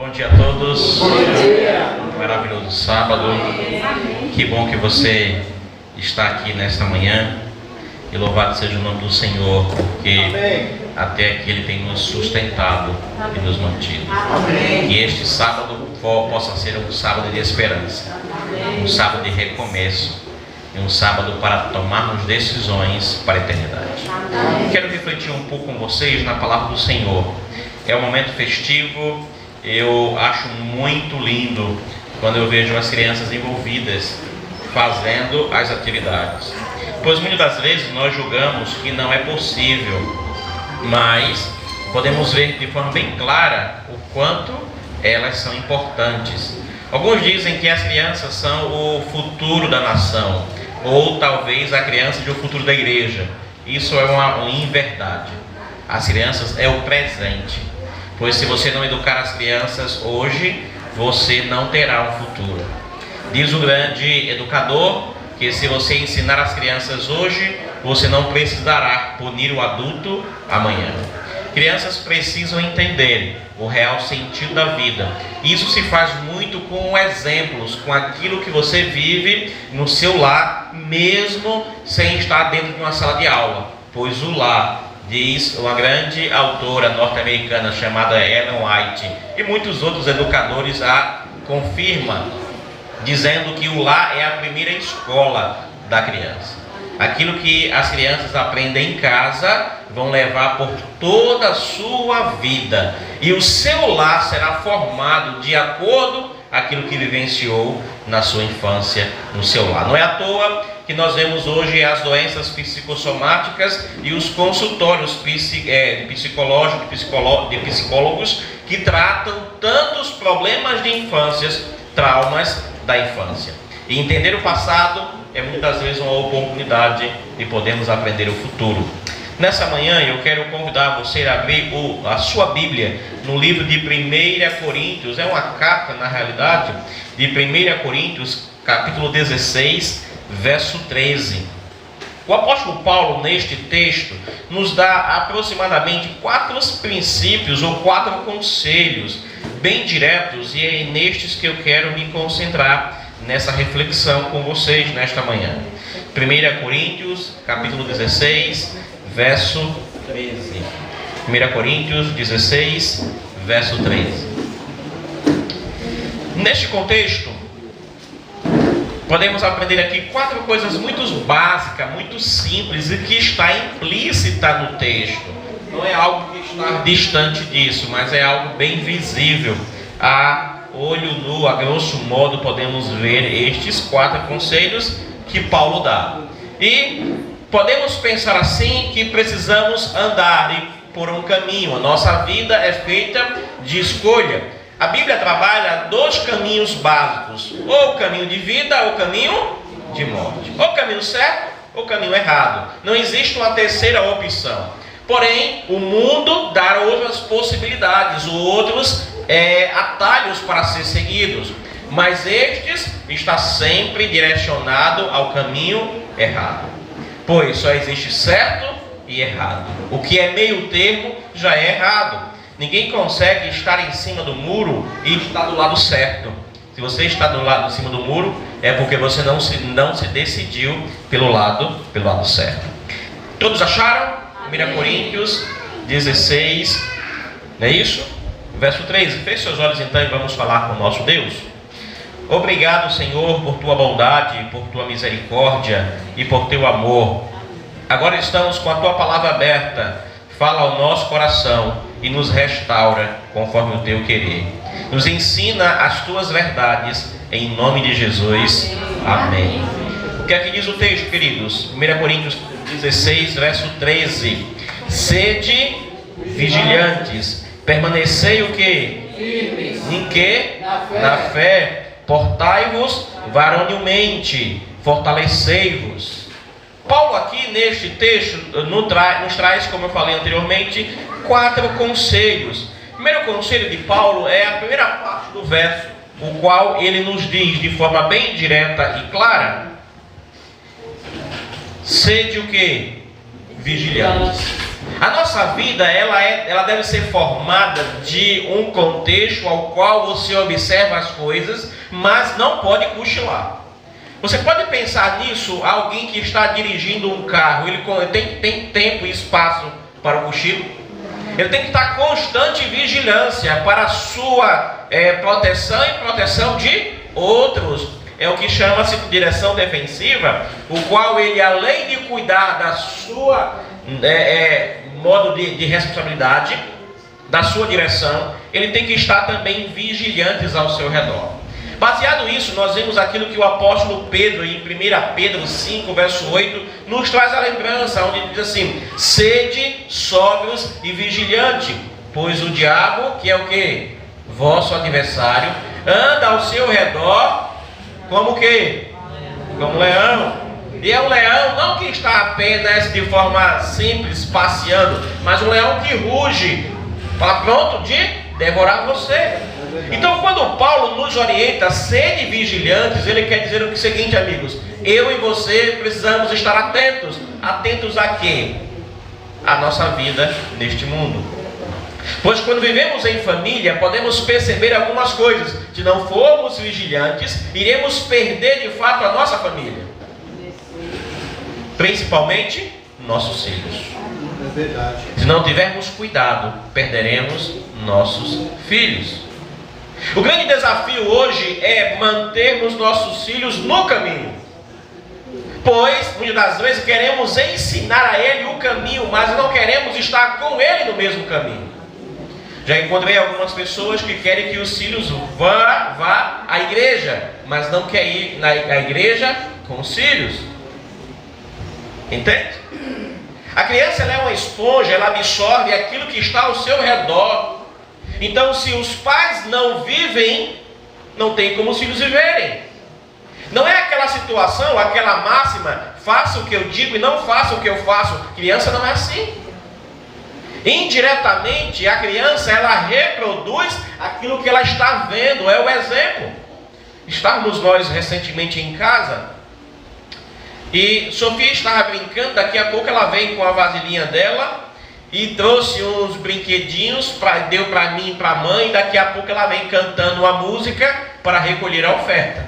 Bom dia a todos. Bom dia. Maravilhoso sábado. Que bom que você está aqui nesta manhã. E louvado seja o nome do Senhor, porque até aqui Ele tem nos sustentado e nos mantido. Que este sábado possa ser um sábado de esperança, um sábado de recomeço e um sábado para tomarmos decisões para a eternidade. Quero refletir um pouco com vocês na palavra do Senhor. É um momento festivo. Eu acho muito lindo quando eu vejo as crianças envolvidas fazendo as atividades, pois muitas das vezes nós julgamos que não é possível, mas podemos ver de forma bem clara o quanto elas são importantes. Alguns dizem que as crianças são o futuro da nação, ou talvez a criança de o futuro da igreja. Isso é uma inverdade. As crianças é o presente, pois se você não educar as crianças hoje, você não terá um futuro. Diz o grande educador que se você ensinar as crianças hoje, você não precisará punir o adulto amanhã. Crianças precisam entender o real sentido da vida. Isso se faz muito com exemplos, com aquilo que você vive no seu lar, mesmo sem estar dentro de uma sala de aula. Pois o lar, diz uma grande autora norte-americana chamada Ellen White, e muitos outros educadores a confirmam, dizendo que o lar é a primeira escola da criança. Aquilo que as crianças aprendem em casa vão levar por toda a sua vida, e o seu lar será formado de acordo com aquilo que vivenciou na sua infância no seu lar. Não é à toa que nós vemos hoje as doenças psicossomáticas e os consultórios de psicólogos que tratam tantos problemas de infâncias, traumas da infância. E entender o passado é muitas vezes uma oportunidade de podermos aprender o futuro. Nessa manhã eu quero convidar você a abrir a sua Bíblia no livro de 1 Coríntios. É uma carta, na realidade, de 1 Coríntios, capítulo 16, verso 13. O apóstolo Paulo, neste texto, nos dá aproximadamente 4 princípios ou 4 conselhos bem diretos, e é nestes que eu quero me concentrar nessa reflexão com vocês nesta manhã. 1 Coríntios, capítulo 16, verso 13. 1 Coríntios 16, verso 13. Neste contexto, podemos aprender aqui 4 coisas muito básicas, muito simples, e que está implícita no texto. Não é algo que está distante disso, mas é algo bem visível. A olho nu, a grosso modo, podemos ver estes 4 conselhos que Paulo dá. E podemos pensar assim que precisamos andar por um caminho. A nossa vida é feita de escolha. A Bíblia trabalha 2 caminhos básicos: ou o caminho de vida ou o caminho de morte, ou o caminho certo ou o caminho errado. Não existe uma terceira opção. Porém, o mundo dá outras possibilidades, outros atalhos para ser seguidos, mas estes está sempre direcionado ao caminho errado, pois só existe certo e errado. O que é meio termo já é errado. Ninguém consegue estar em cima do muro e estar do lado certo. Se você está em cima do muro, é porque você não se decidiu pelo lado certo. Todos acharam? 1 Coríntios 16, não é isso? Verso 13. Feche seus olhos então e vamos falar com o nosso Deus. Obrigado, Senhor, por tua bondade, por tua misericórdia e por teu amor. Agora estamos com a tua palavra aberta. Fala ao nosso coração e nos restaura conforme o teu querer. Nos ensina as tuas verdades, em nome de Jesus. Amém. O que é que diz o texto, queridos? 1 Coríntios 16, verso 13. Sede vigilantes, permanecei o quê? Firmes. Em quê? Na fé. Portai-vos varonilmente, fortalecei-vos. Paulo aqui neste texto nos traz, como eu falei anteriormente, 4 conselhos. O primeiro conselho de Paulo é a primeira parte do verso, o qual ele nos diz de forma bem direta e clara: sede o quê? Vigilantes. A nossa vida, ela deve ser formada de um contexto ao qual você observa as coisas, mas não pode cochilar. Você pode pensar nisso, alguém que está dirigindo um carro, ele tem tempo e espaço para o cochilo? Ele tem que estar constante vigilância para a sua proteção e proteção de outros. É o que chama-se de direção defensiva, o qual ele, além de cuidar da sua modo de responsabilidade, da sua direção, ele tem que estar também vigilantes ao seu redor. Baseado nisso, nós vemos aquilo que o apóstolo Pedro, em 1 Pedro 5, verso 8, nos traz a lembrança, onde diz assim: sede sóbrios e vigilantes, pois o diabo, que é o que? Vosso adversário, anda ao seu redor como o que? Como leão. E é um leão não que está apenas de forma simples passeando, mas um leão que ruge, para pronto de devorar você. Então, quando Paulo nos orienta a serem vigilantes, ele quer dizer o seguinte, amigos: eu e você precisamos estar atentos. Atentos a quê? A nossa vida neste mundo. Pois quando vivemos em família, podemos perceber algumas coisas. Se não formos vigilantes, iremos perder de fato a nossa família. Principalmente nossos filhos. É verdade. Se não tivermos cuidado, perderemos nossos filhos. O grande desafio hoje é mantermos nossos filhos no caminho. Pois, muitas das vezes, queremos ensinar a ele o caminho, mas não queremos estar com ele no mesmo caminho. Já encontrei algumas pessoas que querem que os filhos vá à igreja, mas não quer ir na igreja com os filhos. Entende? A criança, ela é uma esponja, ela absorve aquilo que está ao seu redor. Então, se os pais não vivem, não tem como os filhos viverem. Não é aquela situação, aquela máxima: faça o que eu digo e não faça o que eu faço. Criança não é assim. Indiretamente, a criança, ela reproduz aquilo que ela está vendo, é o exemplo. Estávamos nós recentemente em casa e Sofia estava brincando. Daqui a pouco ela vem com a vasilhinha dela e trouxe uns brinquedinhos, deu para mim e para a mãe. E daqui a pouco ela vem cantando uma música para recolher a oferta.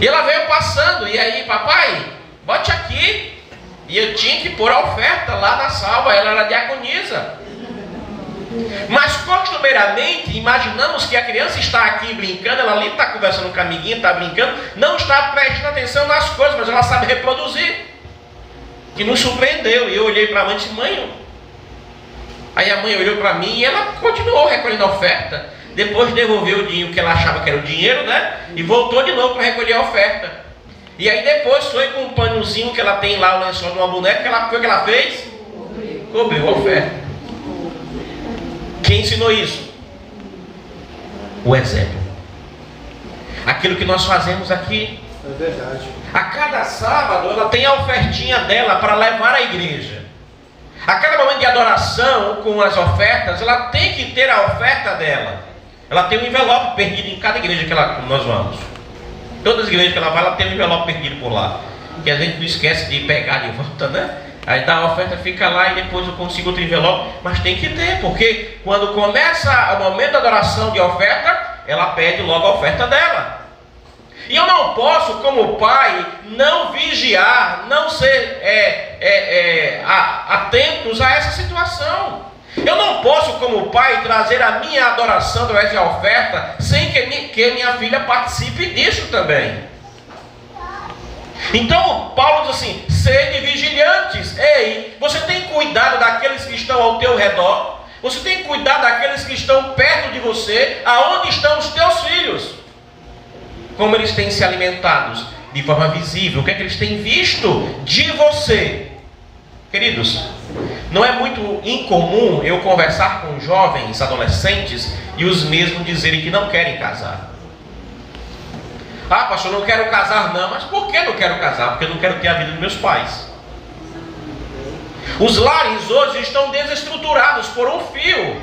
E ela veio passando, e aí: papai, bote aqui. E eu tinha que pôr a oferta lá na salva, ela era diaconisa. Mas costumeiramente, imaginamos que a criança está aqui brincando, ela ali está conversando com a amiguinha, está brincando, não está prestando atenção nas coisas, mas ela sabe reproduzir. Que nos surpreendeu. E eu olhei para a mãe e disse: mãe. Aí a mãe olhou para mim e ela continuou recolhendo a oferta. Depois devolveu o dinheiro que ela achava que era o dinheiro, né? E voltou de novo para recolher a oferta. E aí depois foi com um panozinho que ela tem lá, o lençol de uma boneca, que ela fez? Cobriu a oferta. Quem ensinou isso? O exemplo. Aquilo que nós fazemos aqui. É verdade. A cada sábado ela tem a ofertinha dela para levar à igreja. A cada momento de adoração com as ofertas, ela tem que ter a oferta dela. Ela tem um envelope perdido em cada igreja que nós vamos. Todas as igrejas que ela vai, ela tem um envelope perdido por lá. Que a gente não esquece de pegar de volta, né? Aí a oferta fica lá e depois eu consigo outro envelope. Mas tem que ter, porque quando começa o momento da adoração de oferta, ela pede logo a oferta dela. E eu não posso, como pai, não vigiar, não ser atentos a essa situação. Eu não posso, como pai, trazer a minha adoração através da oferta sem que minha filha participe disso também. Então Paulo diz assim: sede vigilantes. Ei, você tem cuidado daqueles que estão ao teu redor? Você tem cuidado daqueles que estão perto de você? Aonde estão os teus filhos? Como eles têm se alimentado de forma visível? O que é que eles têm visto de você? Queridos, não é muito incomum eu conversar com jovens, adolescentes, e os mesmos dizerem que não querem casar. Ah, pastor, não quero casar não. Mas por que não quero casar? Porque eu não quero ter a vida dos meus pais. Os lares hoje estão desestruturados por um fio.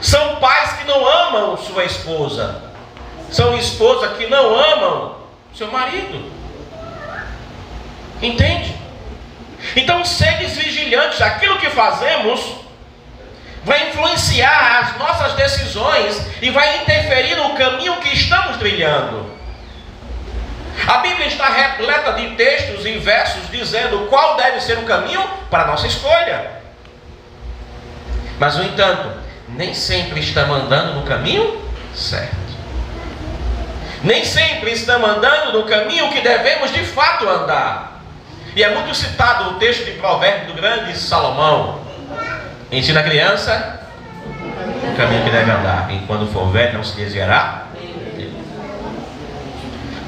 São pais que não amam sua esposa. São esposas que não amam seu marido. Entende? Então, seres vigilantes, aquilo que fazemos vai influenciar as nossas decisões e vai interferir no caminho que estamos trilhando. A Bíblia está repleta de textos e versos dizendo qual deve ser o caminho para a nossa escolha. Mas, no entanto, nem sempre estamos andando no caminho certo. Nem sempre estamos andando no caminho que devemos de fato andar. E é muito citado o texto de Provérbios do grande Salomão. Ensina a criança o caminho que deve andar, e quando for velho não se desviará.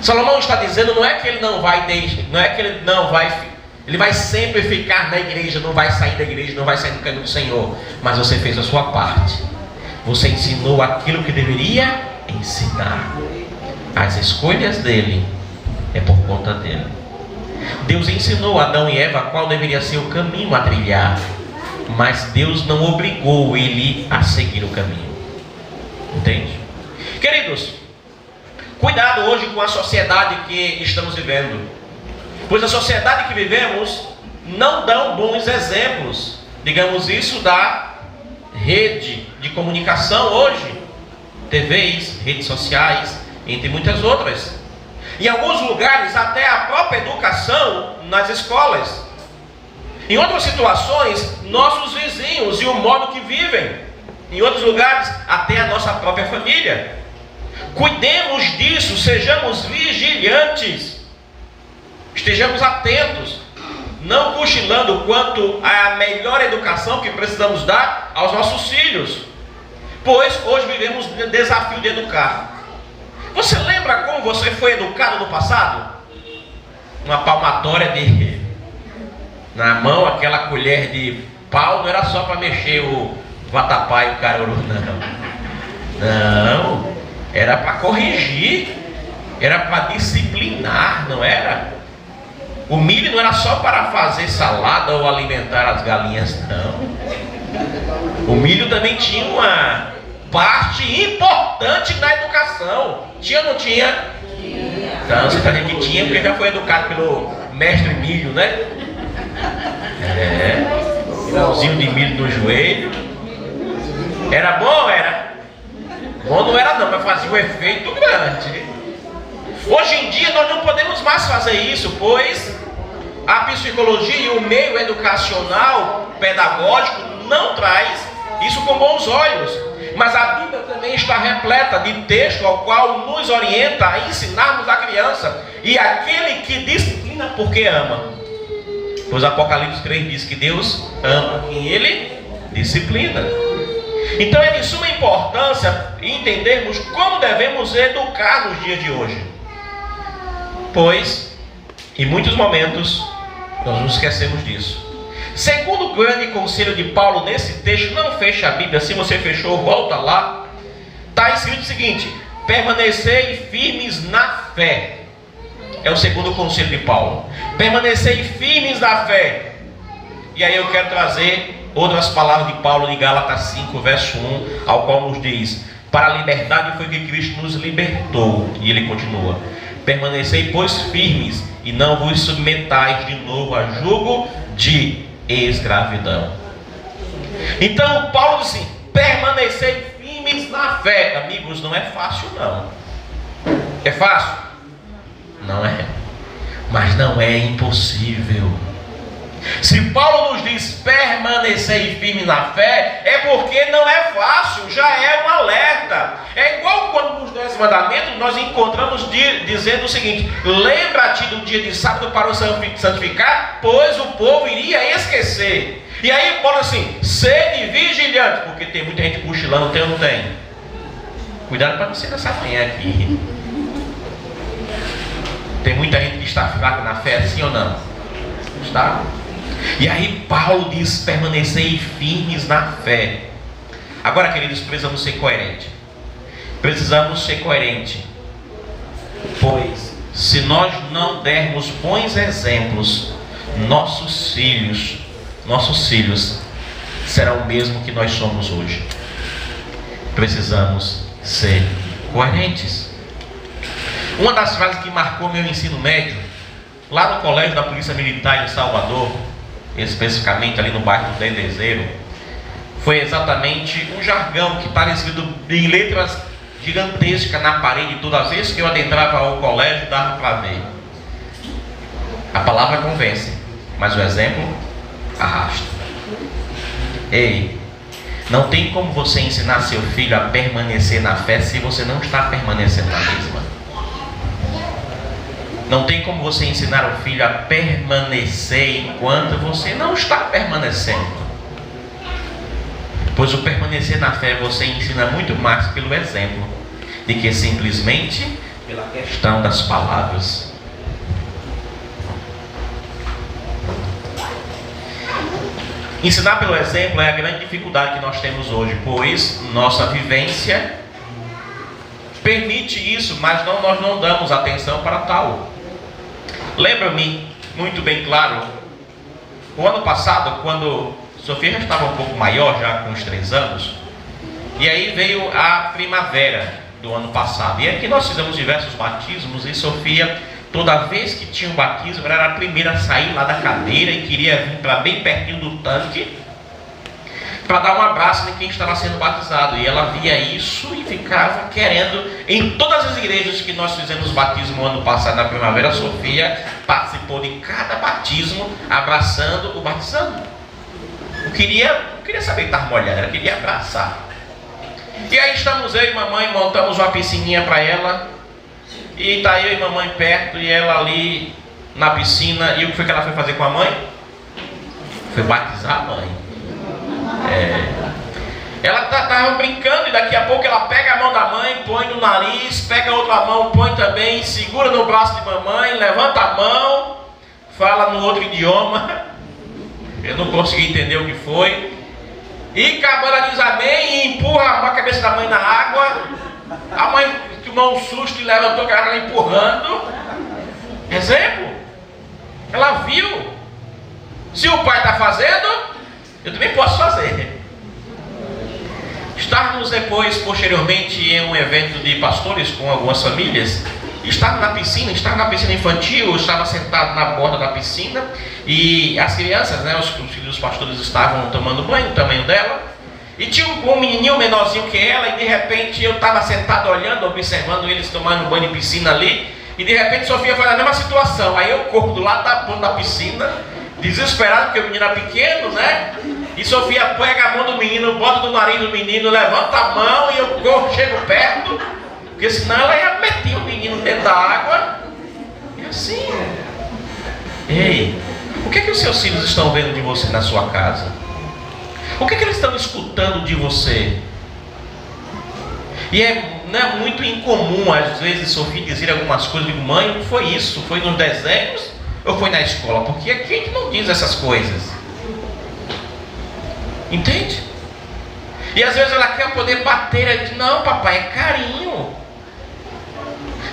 Salomão está dizendo, não é que ele não vai ele vai sempre ficar na igreja, não vai sair da igreja, não vai sair do caminho do Senhor, mas você fez a sua parte. Você ensinou aquilo que deveria ensinar. As escolhas dele é por conta dele. Deus ensinou Adão e Eva qual deveria ser o caminho a trilhar, mas Deus não obrigou ele a seguir o caminho. Entende? Queridos, cuidado hoje com a sociedade que estamos vivendo, pois a sociedade que vivemos não dá bons exemplos, digamos isso, da rede de comunicação hoje, TVs, redes sociais, entre muitas outras. Em alguns lugares até a própria educação nas escolas. Em outras situações, nossos vizinhos e o modo que vivem. Em outros lugares, até a nossa própria família. Cuidemos disso, sejamos vigilantes. Estejamos atentos, não cochilando quanto à melhor educação que precisamos dar aos nossos filhos. Pois hoje vivemos o desafio de educar. Você lembra como você foi educado no passado? Uma palmatória na mão, aquela colher de pau, não era só para mexer o vatapá e o caruru, não, era para corrigir, era para disciplinar, não era? O milho não era só para fazer salada ou alimentar as galinhas, não. O milho também tinha uma parte importante na educação. Tinha ou não tinha? Então você está dizendo que tinha, porque já foi educado pelo mestre milho, né? Grãozinho de milho no joelho. Era bom? Era? Bom não era não, mas fazia um efeito grande. Hoje em dia nós não podemos mais fazer isso, pois a psicologia e o meio educacional, pedagógico, não traz isso com bons olhos. Mas a Bíblia também está repleta de texto ao qual nos orienta a ensinarmos a criança. E aquele que disciplina porque ama. Pois Apocalipse 3 diz que Deus ama quem Ele disciplina. Então é de suma importância entendermos como devemos educar nos dias de hoje. Pois, em muitos momentos, nós nos esquecemos disso. Segundo o grande conselho de Paulo nesse texto, não feche a Bíblia, se você fechou, volta lá. Está escrito o seguinte: permanecei firmes na fé. É o segundo conselho de Paulo. Permanecei firmes na fé. E aí eu quero trazer outras palavras de Paulo de Gálatas 5, verso 1, ao qual nos diz: para a liberdade foi que Cristo nos libertou. E ele continua: permanecei, pois, firmes, e não vos submetais de novo a jugo de escravidão. Então Paulo diz assim: permanecei firmes na fé. Amigos, não é fácil não. É fácil? Não é. Mas não é impossível. Se Paulo nos diz permanecei firme na fé, é porque não é fácil, já é um alerta. É igual quando nos 10 mandamentos nós encontramos dizendo o seguinte: lembra-te do dia de sábado para o santificar, pois o povo iria esquecer. E aí Paulo assim: sede vigilante, porque tem muita gente cochilando, tem ou não tem? Cuidado para não ser nessa manhã aqui. Tem muita gente que está fraca na fé, sim ou não? Está? E aí Paulo diz: permanecei firmes na fé. Agora, queridos, precisamos ser coerentes. Precisamos ser coerentes. Pois se nós não dermos bons exemplos, nossos filhos serão o mesmo que nós somos hoje. Precisamos ser coerentes. Uma das frases que marcou meu ensino médio, lá no colégio da Polícia Militar em Salvador, especificamente ali no bairro do Dendezeiro, foi exatamente um jargão que estava escrito em letras gigantescas na parede. Todas as vezes que eu adentrava ao colégio, dava para ver. A palavra convence, mas o exemplo arrasta. Ei, não tem como você ensinar seu filho a permanecer na fé se você não está permanecendo na mesma. Não tem como você ensinar o filho a permanecer enquanto você não está permanecendo. Pois o permanecer na fé você ensina muito mais pelo exemplo do que simplesmente pela questão das palavras. Ensinar pelo exemplo é a grande dificuldade que nós temos hoje, pois nossa vivência permite isso, mas nós não damos atenção para tal. Lembra-me muito bem claro, o ano passado, quando Sofia já estava um pouco maior, já com uns 3 anos, e aí veio a primavera do ano passado, e aqui nós fizemos diversos batismos, e Sofia, toda vez que tinha um batismo, ela era a primeira a sair lá da cadeira e queria vir para bem pertinho do tanque para dar um abraço em quem estava sendo batizado. E ela via isso e ficava querendo. Em todas as igrejas que nós fizemos batismo ano passado, na primavera, a Sofia participou de cada batismo, abraçando o batizando. Não queria saber que estava molhada, ela queria abraçar. E aí estamos eu e mamãe, montamos uma piscininha para ela. E está eu e mamãe perto, e ela ali na piscina. E o que foi que ela foi fazer com a mãe? Foi batizar a mãe. Ela estava brincando, e daqui a pouco ela pega a mão da mãe, põe no nariz, pega a outra mão, põe também, segura no braço de mamãe, levanta a mão, fala no outro idioma. Eu não consegui entender o que foi. E Cabana diz amém e empurra a cabeça da mãe na água. A mãe tomou um susto e levantou a cara empurrando. Exemplo. Ela viu. Se o pai está fazendo, eu também posso fazer. Estávamos depois, posteriormente, em um evento de pastores com algumas famílias. Estava na piscina infantil, eu estava sentado na borda da piscina e as crianças, né, os filhos dos pastores estavam tomando banho, o tamanho dela, e tinha um menininho menorzinho que ela, e de repente eu estava sentado olhando, observando eles tomando banho de piscina ali, e de repente Sofia foi na mesma situação. Aí eu corro do lado da ponta da piscina, desesperado, porque o menino era pequeno, né? E Sofia pega a mão do menino, bota no nariz do menino, levanta a mão e eu corro, chego perto, porque senão ela ia meter o menino dentro da água. E assim. Ei, o que é que os seus filhos estão vendo de você na sua casa? O que é que eles estão escutando de você? E não é muito incomum, às vezes, Sofia dizer algumas coisas. Eu digo, mãe, não foi isso? Foi nos desenhos ou foi na escola? Porque aqui a gente não diz essas coisas. Entende? E às vezes ela quer poder bater. Ela diz, não, papai, é carinho.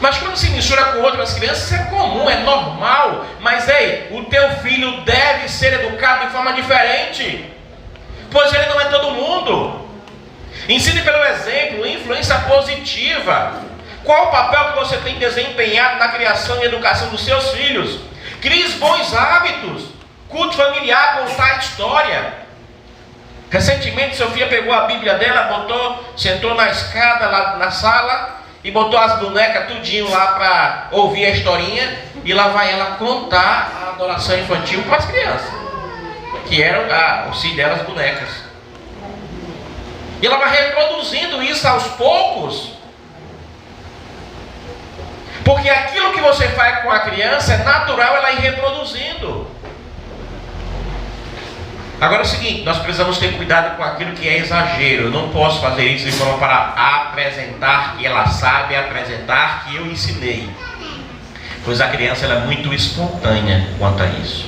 Mas quando se mistura com outras crianças, isso é comum, é normal. Mas ei, o teu filho deve ser educado de forma diferente, pois ele não é todo mundo. Ensine pelo exemplo, influência positiva. Qual o papel que você tem desempenhado na criação e educação dos seus filhos? Crie bons hábitos. Culto familiar, contar história. Recentemente Sofia pegou a Bíblia dela, sentou na escada lá na sala e botou as bonecas tudinho lá para ouvir a historinha, e lá vai ela contar a adoração infantil para as crianças, que eram o sim delas, bonecas. E ela vai reproduzindo isso aos poucos, porque aquilo que você faz com a criança é natural ela ir reproduzindo. Agora é o seguinte, nós precisamos ter cuidado com aquilo que é exagero. Eu não posso fazer isso de forma para apresentar que ela sabe, apresentar que eu ensinei, pois a criança ela é muito espontânea quanto a isso.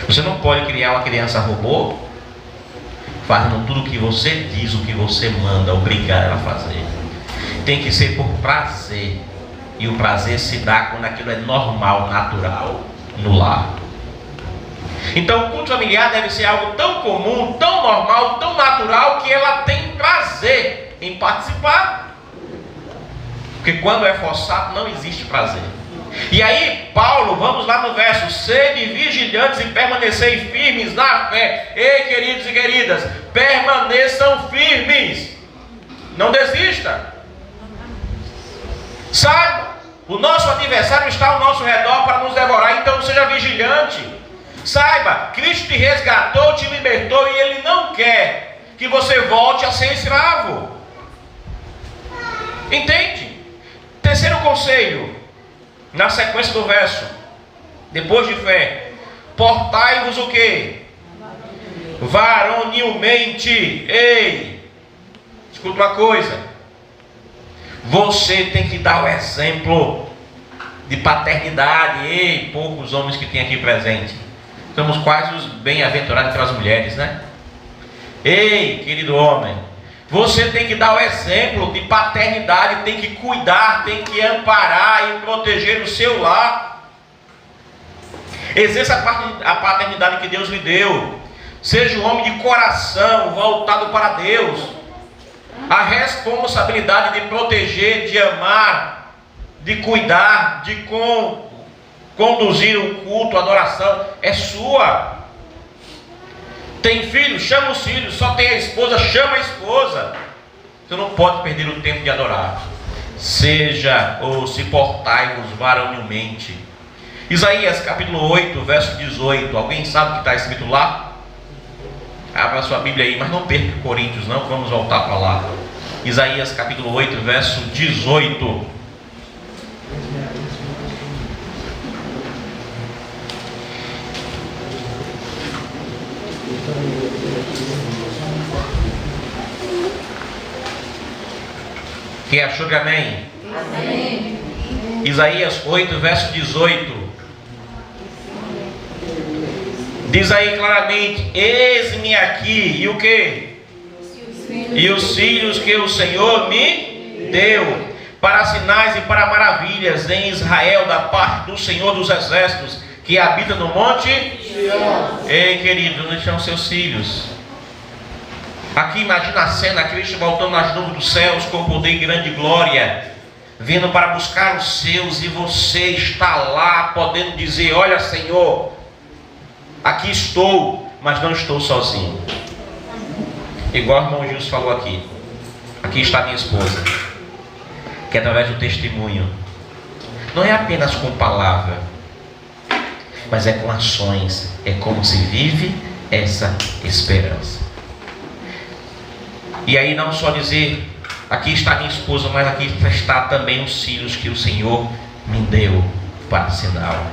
Você não pode criar uma criança robô fazendo tudo o que você diz, o que você manda, obrigar ela a fazer. Tem que ser por prazer, e o prazer se dá quando aquilo é normal, natural no lar. Então o culto familiar deve ser algo tão comum, tão normal, tão natural, que ela tem prazer em participar. Porque quando é forçado não existe prazer. E aí, Paulo, vamos lá no verso: sede vigilantes e permanecei firmes na fé. Ei, queridos e queridas, permaneçam firmes. Não desista. Saiba, o nosso adversário está ao nosso redor para nos devorar, então seja vigilante. Saiba, Cristo te resgatou, te libertou e Ele não quer que você volte a ser escravo. Entende? Terceiro conselho, na sequência do verso, depois de fé: portai-vos o quê? Varonilmente. Ei, escuta uma coisa, você tem que dar o exemplo de paternidade. Ei, poucos homens que tem aqui presente, somos quase os bem-aventurados entre as mulheres, né? Ei, querido homem, você tem que dar o exemplo de paternidade, tem que cuidar, tem que amparar e proteger o seu lar. Exerça a paternidade que Deus lhe deu. Seja um homem de coração voltado para Deus. A responsabilidade de proteger, de amar, de cuidar, de conduzir o culto, a adoração é sua. Tem filho? Chama os filhos. Só tem a esposa? Chama a esposa. Você não pode perder o tempo de adorar. Seja ou se portai-vos varonilmente. Isaías capítulo 8, verso 18. Alguém sabe o que está escrito lá? Abra a sua Bíblia aí, mas não perca Coríntios não, vamos voltar para lá. Isaías capítulo 8, verso 18. Quem achou de amém? Amém. Isaías 8, verso 18. Diz aí claramente: eis-me aqui, e o que? E os filhos que o Senhor me deu, para sinais e para maravilhas em Israel, da parte do Senhor dos exércitos, que habita no monte. Ei, querido, onde estão seus filhos? Aqui imagina a cena, Cristo voltando nas nuvens dos céus com poder e grande glória, vindo para buscar os seus, e você está lá podendo dizer: olha, Senhor, aqui estou, mas não estou sozinho. Igual o irmão Gilson falou aqui. Aqui está minha esposa, que através do testemunho, não é apenas com palavra, mas é com ações, é como se vive essa esperança. E aí não só dizer: aqui está minha esposa, mas aqui está também os filhos que o Senhor me deu para sinal.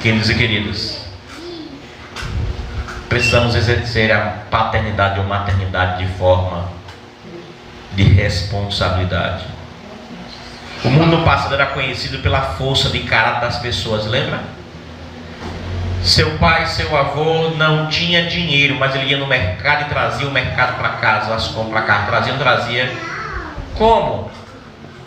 Queridos e queridas, precisamos exercer a paternidade ou maternidade de forma de responsabilidade. O mundo passado era conhecido pela força de caráter das pessoas, lembra? Seu pai, seu avô não tinha dinheiro, mas ele ia no mercado e trazia o mercado para casa, as compras para casa, trazia. Como?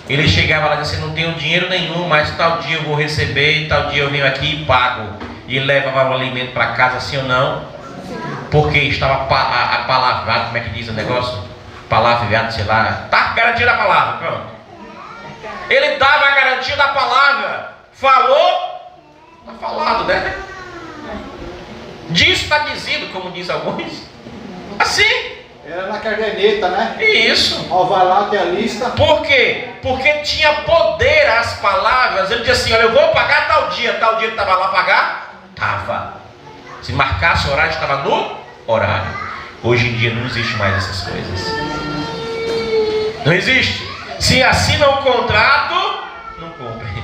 Ele chegava lá e disse: não tenho dinheiro nenhum, mas tal dia eu vou receber, e tal dia eu venho aqui e pago. E ele levava o alimento para casa, sim ou não? Porque estava apalavrado, como é que diz o negócio? Palavreado, sei lá. Está garantido a palavra, pronto. Ele dava a garantia da palavra. Falou, está falado, né? Diz está dizido, como diz alguns. Assim. Era na caderneta, né? Isso. Ó, vai lá, tem a lista. Por quê? Porque tinha poder as palavras. Ele dizia assim: olha, eu vou pagar tal dia ele estava lá pagar? Estava. Se marcasse o horário, estava no horário. Hoje em dia não existe mais essas coisas. Não existe. Se assina um contrato, não cumpre.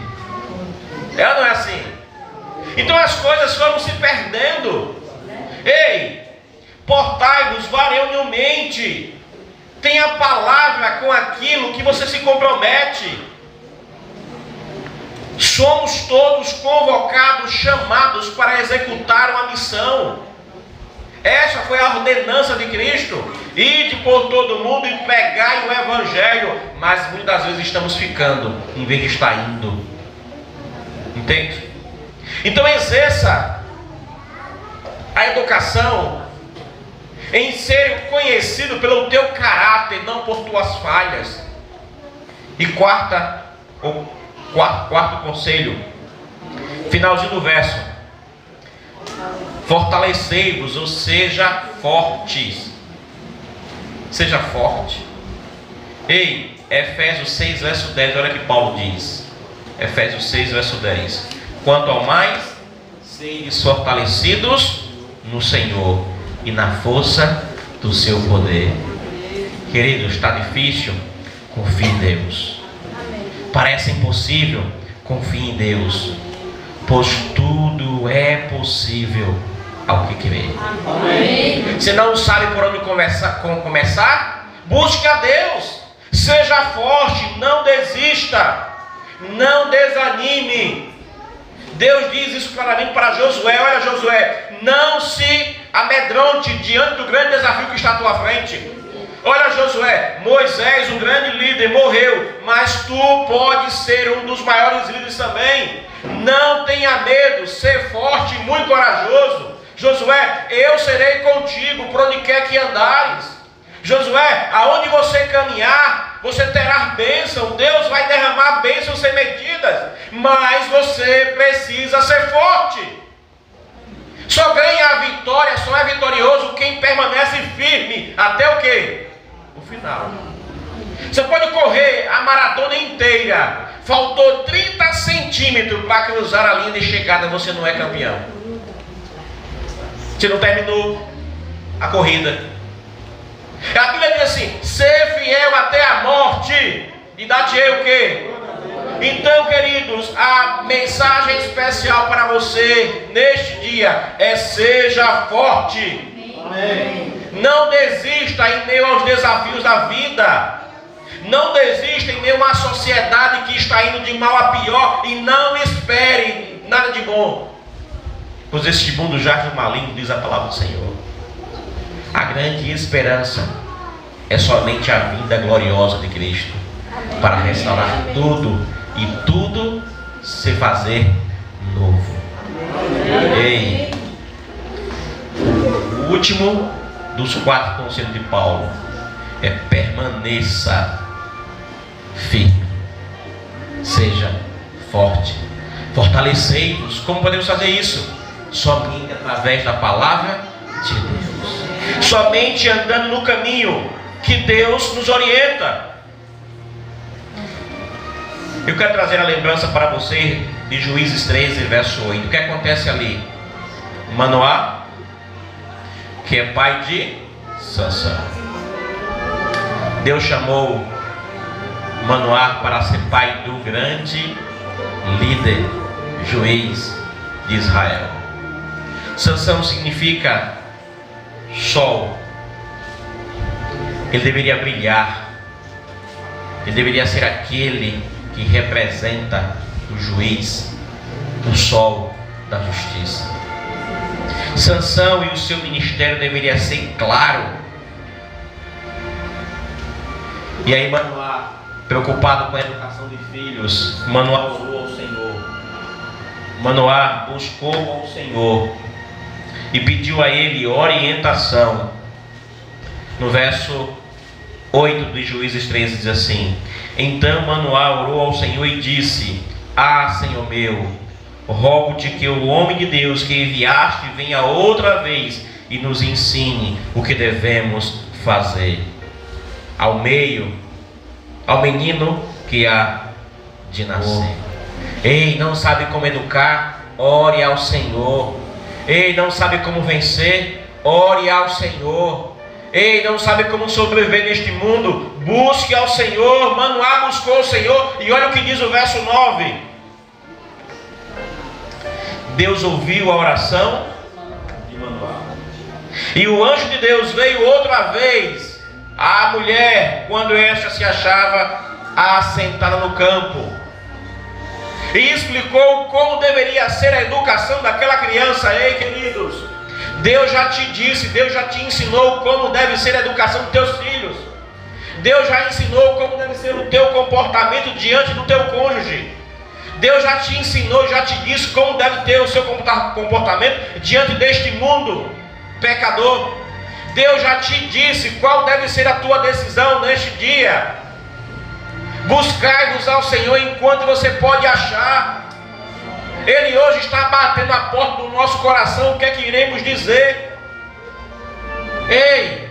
É ou não é assim? Então as coisas foram se perdendo. Ei, portai-vos varonilmente. Tenha a palavra com aquilo que você se compromete. Somos todos convocados, chamados para executar uma missão. Essa foi a ordenança de Cristo: ide por todo mundo e pregai o evangelho. Mas muitas vezes estamos ficando em vez de estar indo. Entende? Então exerça a educação em ser conhecido pelo teu caráter, não por tuas falhas. E quarta, ou quarto conselho, finalzinho do verso: fortalecei-vos, ou seja, fortes. Seja forte. Ei, Efésios 6, verso 10, olha o que Paulo diz. Efésios 6, verso 10: quanto ao mais, sedes fortalecidos no Senhor e na força do seu poder. Querido, está difícil? Confie em Deus. Parece impossível? Confie em Deus, pois tudo é possível ao que crer. Se não sabe por onde começar, busque a Deus. Seja forte, não desista, não desanime. Deus diz isso claramente para Josué: olha, Josué, não se amedronte diante do grande desafio que está à tua frente. Olha, Josué, Moisés, um grande líder, morreu, mas tu podes ser um dos maiores líderes também. Não tenha medo, ser forte e muito corajoso. Josué, eu serei contigo por onde quer que andares. Josué, aonde você caminhar, você terá bênção. Deus vai derramar bênçãos sem medidas, mas você precisa ser forte. Só ganha a vitória, só é vitorioso quem permanece firme até o quê? O final. Você pode correr a maratona inteira, faltou 30 centímetros para cruzar a linha de chegada, você não é campeão. Você não terminou a corrida. A Bíblia diz assim: ser fiel até a morte, e dar-te-ei o quê? Então, queridos, a mensagem especial para você neste dia é: seja forte. Amém. Não desista em meio aos desafios da vida. Não desista em meio a uma sociedade que está indo de mal a pior, e não espere nada de bom, pois este mundo jaz no maligno, diz a palavra do Senhor. A grande esperança é somente a vinda gloriosa de Cristo, para restaurar tudo e tudo se fazer novo. Ei, o último dos 4 conselhos de Paulo é: permaneça firme, seja forte, fortalecei-vos. Como podemos fazer isso? Somente através da palavra de Deus, somente andando no caminho que Deus nos orienta. Eu quero trazer a lembrança para você de Juízes 13, verso 8. O que acontece ali? Manoá, que é pai de Sansão, Deus chamou Manoá para ser pai do grande líder, juiz de Israel. Sansão significa sol. Ele deveria brilhar. Ele deveria ser aquele que representa o juiz, o sol da justiça. Sansão e o seu ministério deveria ser claro. E aí Manoá, preocupado com a educação de filhos, Manoá orou ao Senhor. Manoá buscou ao Senhor e pediu a ele orientação. No verso 8 de Juízes 13 diz assim: então Manoá orou ao Senhor e disse: ah, Senhor meu, rogo-te que o homem de Deus que enviaste venha outra vez e nos ensine o que devemos fazer ao menino que há de nascer. Ei, não sabe como educar? Ore ao Senhor. Ei, não sabe como vencer? Ore ao Senhor. Ei, não sabe como sobreviver neste mundo? Busque ao Senhor. Manoá buscou o Senhor, e olha o que diz o verso 9: Deus ouviu a oração de Manoá, e o anjo de Deus veio outra vez à mulher, quando esta se achava assentada no campo, e explicou como deveria ser a educação daquela criança. Ei, queridos, Deus já te disse, Deus já te ensinou como deve ser a educação dos teus filhos. Deus já ensinou como deve ser o teu comportamento diante do teu cônjuge. Deus já te ensinou, já te disse como deve ter o seu comportamento diante deste mundo pecador. Deus já te disse qual deve ser a tua decisão neste dia. Buscai-vos ao Senhor enquanto você pode achar. Ele hoje está batendo a porta do nosso coração. O que é que iremos dizer? Ei,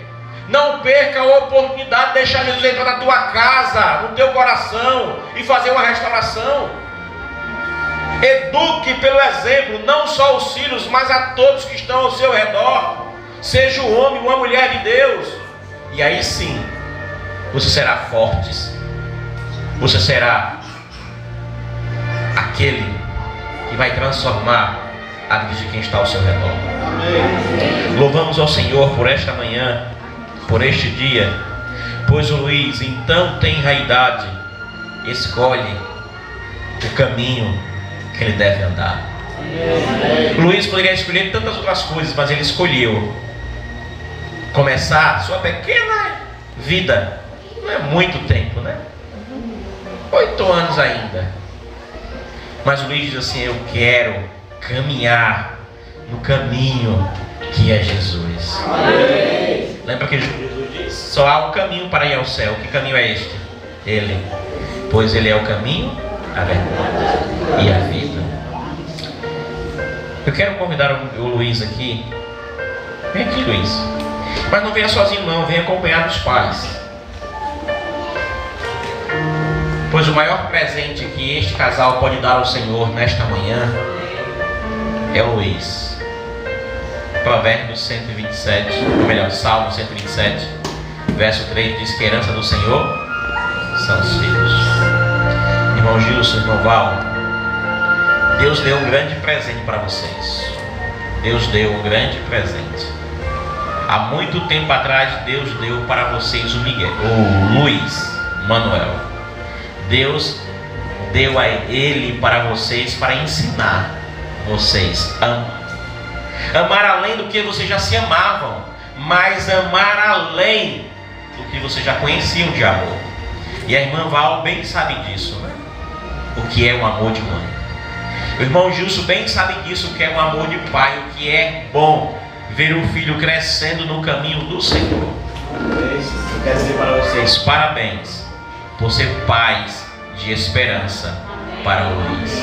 não perca a oportunidade de deixar Jesus entrar na tua casa, no teu coração e fazer uma restauração. Eduque pelo exemplo, não só os filhos, mas a todos que estão ao seu redor. Seja um homem, uma mulher de Deus. E aí sim, você será forte. Você será aquele que vai transformar a vida de quem está ao seu redor. Amém. Louvamos ao Senhor por esta manhã, por este dia. Pois o Luiz então tem a idade, escolhe o caminho que ele deve andar. O Luiz poderia escolher tantas outras coisas, mas ele escolheu começar sua pequena vida. Não é muito tempo, né? 8 anos ainda. Mas o Luiz diz assim: eu quero caminhar no caminho que é Jesus. Amém. Lembra que Jesus disse: só há um caminho para ir ao céu. Que caminho é este? Ele. Pois ele é o caminho, a verdade e a vida. Eu quero convidar o Luiz aqui. Vem aqui, Luiz. Mas não venha sozinho não, venha acompanhado dos pais. Pois o maior presente que este casal pode dar ao Senhor nesta manhã é o Luiz. Provérbios 127, ou melhor, Salmo 127, verso 3 diz que a herança do Senhor são os filhos. Irmão Gilson, irmão Val, Deus deu um grande presente para vocês. Deus deu um grande presente. Há muito tempo atrás Deus deu para vocês o Luiz Manuel. Deus deu a ele para vocês para ensinar vocês a amar. Amar além do que vocês já se amavam, mas amar além do que vocês já conheciam de amor. E a irmã Val bem sabe disso, né? O que é um amor de mãe. O irmão Gilson bem sabe disso, o que é um amor de pai, o que é bom ver o filho crescendo no caminho do Senhor. Eu quero dizer para vocês, parabéns por ser pais de esperança para o Luiz.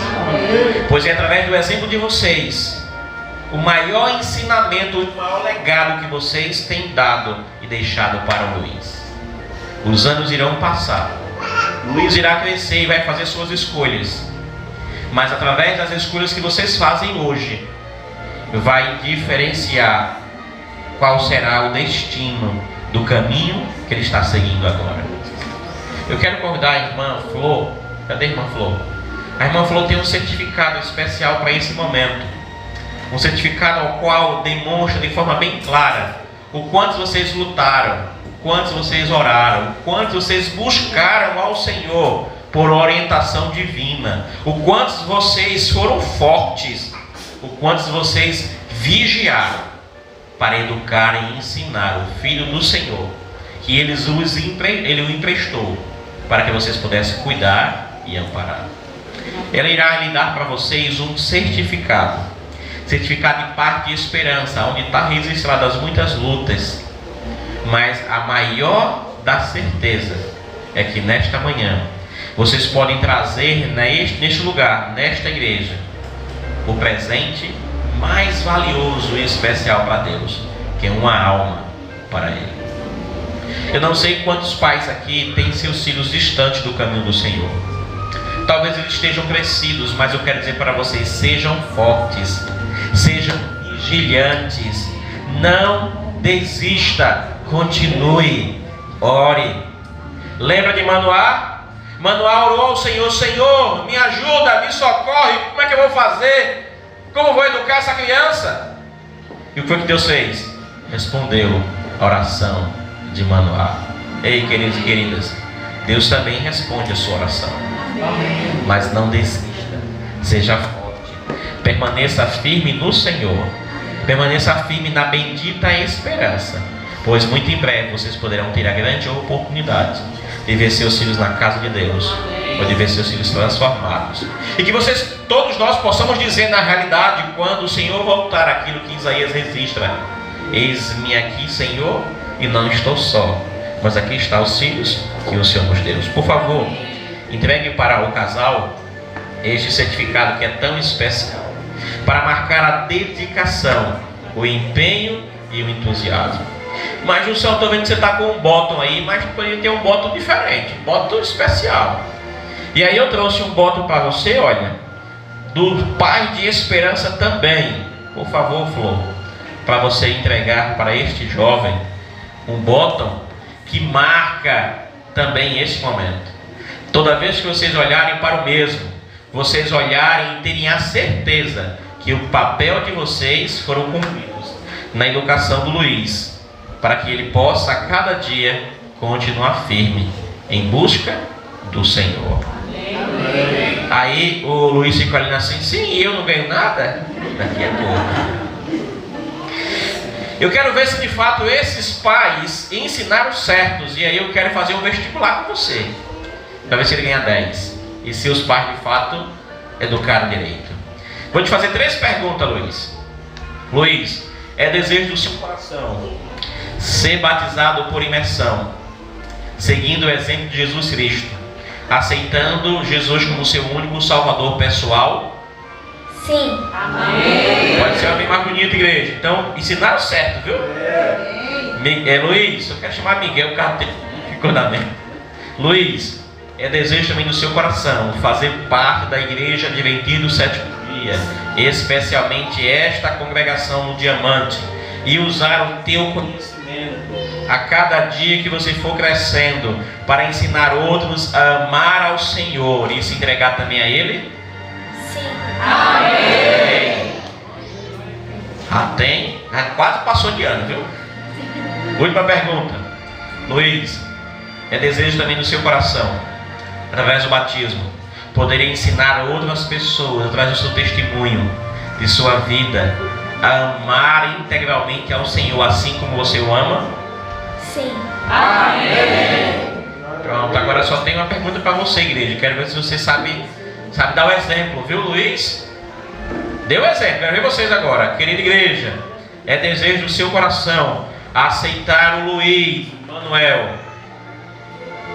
Pois é através do exemplo de vocês, o maior ensinamento, o maior legado que vocês têm dado e deixado para o Luiz. Os anos irão passar, o Luiz irá crescer e vai fazer suas escolhas, mas através das escolhas que vocês fazem hoje, vai diferenciar qual será o destino do caminho que ele está seguindo agora. Eu quero convidar a irmã Flor. Cadê a irmã Flor? A irmã Flor tem um certificado especial para esse momento. Um certificado ao qual demonstra de forma bem clara o quanto vocês lutaram, o quanto vocês oraram, o quanto vocês buscaram ao Senhor por orientação divina, o quanto vocês foram fortes, o quanto vocês vigiaram para educar e ensinar o Filho do Senhor, que ele o emprestou para que vocês pudessem cuidar e amparar. Ela irá lhe dar para vocês um certificado de paz e esperança, onde está registradas muitas lutas, mas a maior da certeza é que nesta manhã vocês podem trazer neste lugar, nesta igreja, o presente mais valioso e especial para Deus, que é uma alma para Ele. Eu não sei quantos pais aqui têm seus filhos distantes do caminho do Senhor. Talvez eles estejam crescidos, mas eu quero dizer para vocês: sejam fortes, sejam vigilantes, não desista, continue, ore. Lembra de Manoá? Manoá orou ao Senhor: Senhor, me ajuda, me socorre, como é que eu vou fazer? Como eu vou educar essa criança? E o que foi que Deus fez? Respondeu a oração de Manoá. Ei, queridos e queridas, Deus também responde a sua oração. Mas não desista, seja forte, permaneça firme no Senhor, permaneça firme na bendita esperança, pois muito em breve vocês poderão ter a grande oportunidade de ver seus filhos na casa de Deus, ou de ver seus filhos transformados, e que vocês, todos nós, possamos dizer na realidade, quando o Senhor voltar, aquilo que Isaías registra: eis-me aqui, Senhor, e não estou só, mas aqui estão os filhos que o Senhor nos deu. Por favor, entregue para o casal este certificado que é tão especial, para marcar a dedicação, o empenho e o entusiasmo. Mas o senhor, estou vendo que você está com um bottom aí, mas poderia ter um bottom diferente, um bottom especial. E aí eu trouxe um bottom para você, olha, do Pai de Esperança também. Por favor, Flor, para você entregar para este jovem um bottom que marca também esse momento. Toda vez que vocês olharem para o mesmo, vocês olharem e terem a certeza que o papel de vocês foram cumpridos na educação do Luiz, para que ele possa a cada dia continuar firme em busca do Senhor. Amém. Aí o Luiz fica olhando assim: sim, eu não ganho nada? Daqui a pouco. Eu quero ver se de fato esses pais ensinaram certos. E aí eu quero fazer um vestibular com você, para ver se ele ganha 10. E se os pais de fato educaram direito. Vou te fazer 3 perguntas, Luiz. Luiz, é desejo do seu coração ser batizado por imersão, seguindo o exemplo de Jesus Cristo, aceitando Jesus como seu único Salvador pessoal? Sim. Amém. Pode ser uma bem mais bonita, igreja. Então, ensinaram certo, viu? Luiz, eu quero chamar Miguel, o carro ficou na mente. Luiz, é desejo também do seu coração fazer parte da Igreja Adventista do Sétimo Dia, especialmente esta congregação no Diamante, e usar o teu conhecimento a cada dia que você for crescendo para ensinar outros a amar ao Senhor e se entregar também a Ele? Sim. Amém. Tem? Quase passou de ano, viu? Última pergunta. Luiz, é desejo também do seu coração, através do batismo, poder ensinar outras pessoas, através do seu testemunho, de sua vida, a amar integralmente ao Senhor, assim como você o ama? Sim. Amém. Pronto, agora só tem uma pergunta para você, igreja. Quero ver se você sabe dar o exemplo, viu, Luiz? Dê o exemplo, quero ver vocês agora. Querida igreja, é desejo do seu coração aceitar o Luiz Manuel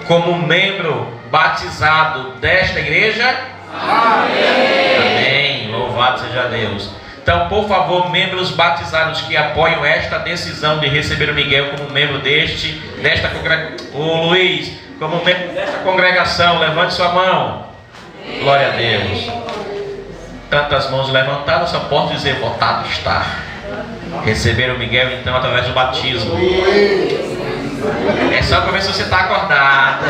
como membro batizado desta igreja? Amém. Amém. Louvado seja Deus. Então, por favor, membros batizados que apoiam esta decisão de receber o Miguel como membro desta congregação, o Luiz como membro desta congregação, levante sua mão. Glória a Deus. Tantas mãos levantadas, só posso dizer: votado está. Receber o Miguel então através do batismo. É só para ver se você está acordada.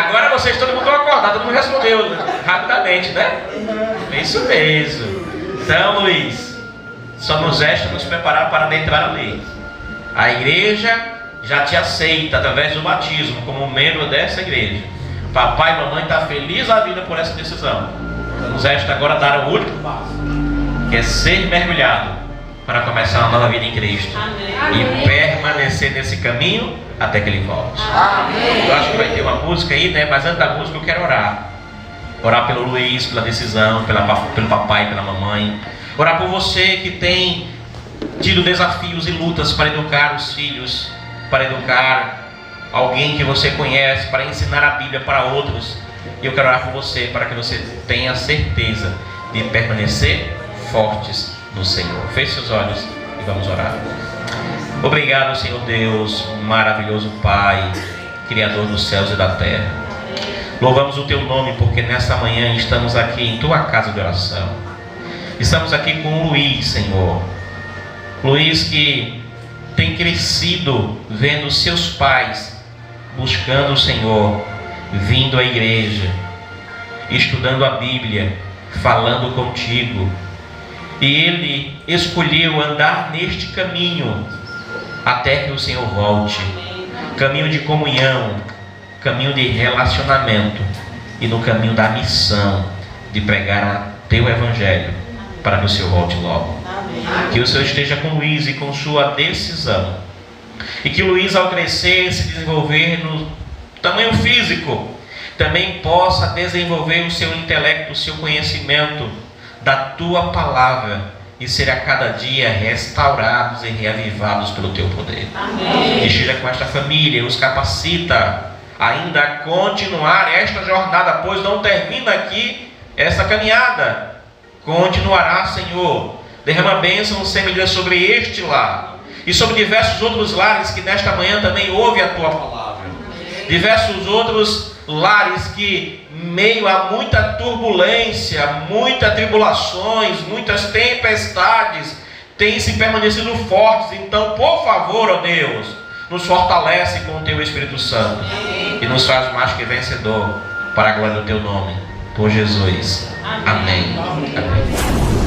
Agora vocês, todo mundo estão acordado, todo mundo respondeu rapidamente, né? É isso mesmo. Então, Luiz, só nos resta nos preparar para adentrar ali. A igreja já te aceita através do batismo como membro dessa igreja. Papai e mamãe estão felizes a vida por essa decisão. Nos resta agora dar o último passo, que é ser mergulhado para começar uma nova vida em Cristo. Amém. E permanecer nesse caminho até que Ele volte. Amém. Eu acho que vai ter uma música aí, né? Mas antes da música eu quero orar. Orar pelo Luiz, pela decisão, pelo papai, pela mamãe. Orar por você que tem tido desafios e lutas para educar os filhos, para educar alguém que você conhece, para ensinar a Bíblia para outros. E eu quero orar por você para que você tenha certeza de permanecer fortes no Senhor. Feche seus olhos e vamos orar. Obrigado, Senhor Deus, maravilhoso Pai, Criador dos céus e da terra. Louvamos o Teu nome porque nesta manhã estamos aqui em Tua casa de oração. Estamos aqui com o Luiz, Senhor. Luiz que tem crescido vendo seus pais buscando o Senhor, vindo à igreja, estudando a Bíblia, falando contigo. E ele escolheu andar neste caminho até que o Senhor volte. Caminho de comunhão, caminho de relacionamento e no caminho da missão de pregar Teu Evangelho para que o Senhor volte logo. Que o Senhor esteja com Luiz e com sua decisão. E que Luiz, ao crescer e se desenvolver no tamanho físico, também possa desenvolver o seu intelecto, o seu conhecimento da Tua palavra e ser a cada dia restaurados e reavivados pelo Teu poder. Amém. Que esteja com esta família, os capacita ainda continuar esta jornada, pois não termina aqui essa caminhada. Continuará, Senhor. Derrama bênção sem medida sobre este lar e sobre diversos outros lares que nesta manhã também ouve a Tua palavra. Diversos outros lares que, em meio a muita turbulência, muitas tribulações, muitas tempestades, têm se permanecido fortes. Então, por favor, ó Deus, nos fortalece com o Teu Espírito Santo e nos faz mais que vencedor para a glória do Teu nome. Por Jesus. Amém. Amém.